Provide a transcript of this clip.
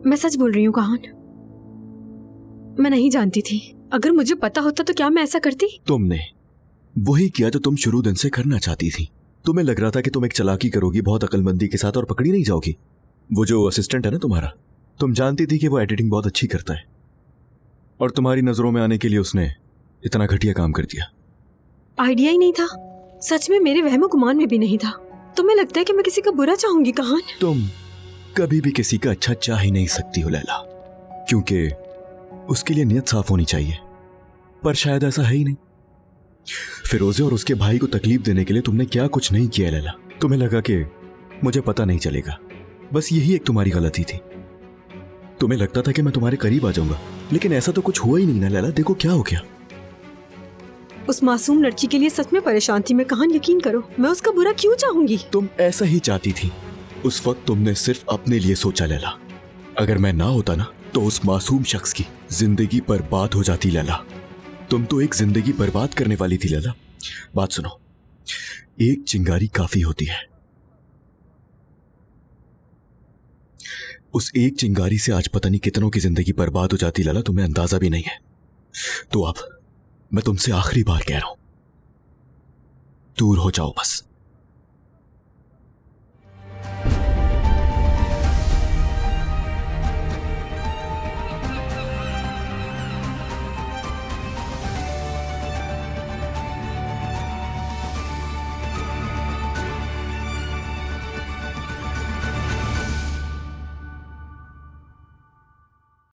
मैं सच बोल रही हूँ कहान, मैं नहीं जानती थी। अगर मुझे पता होता तो क्या मैं ऐसा करती? तुमने वही किया जो तुम शुरू दिन से करना चाहती थी। तुम्हें लग रहा था कि तुम एक चालाकी करोगी बहुत अकलमंदी के साथ और पकड़ी नहीं जाओगी। वो जो असिस्टेंट है ना तुम्हारा, तुम जानती थी कि वो एडिटिंग बहुत अच्छी करता है और तुम्हारी नजरों में आने के लिए उसने इतना घटिया काम कर दिया। आइडिया ही नहीं था, सच में मेरे वहमो गुमान में भी नहीं था। तुम्हें लगता है कि मैं किसी का बुरा चाहूंगी कहान? तुम कभी भी किसी का अच्छा चाह ही नहीं सकती हो लैला, क्योंकि उसके लिए नियत साफ होनी चाहिए, पर शायद ऐसा है ही नहीं। फिरोजे और उसके भाई को तकलीफ देने के लिए तुमने क्या कुछ नहीं किया लैला। तुम्हें लगा कि मुझे पता नहीं चलेगा, बस यही एक तुम्हारी गलती थी। तुम्हें लगता था कि मैं तुम्हारे करीब आ जाऊंगा, लेकिन ऐसा तो कुछ हुआ ही नहीं ना लैला। देखो क्या हो गया। उस मासूम लड़की के लिए सच में परेशान थी मैं कहान, यकीन करो। मैं उसका बुरा क्यों चाहूंगी? तुम ऐसा ही चाहती थी। उस वक्त तुमने सिर्फ अपने लिए सोचा लैला। अगर मैं ना होता ना तो उस मासूम शख्स की जिंदगी बर्बाद हो जाती लैला। तुम तो एक जिंदगी बर्बाद करने वाली थी लैला। बात सुनो, एक चिंगारी काफी होती है। उस एक चिंगारी से आज पता नहीं कितनों की जिंदगी बर्बाद हो जाती लैला, तुम्हें अंदाजा भी नहीं है। तो अब मैं तुमसे आखिरी बार कह रहा हूं, दूर हो जाओ बस।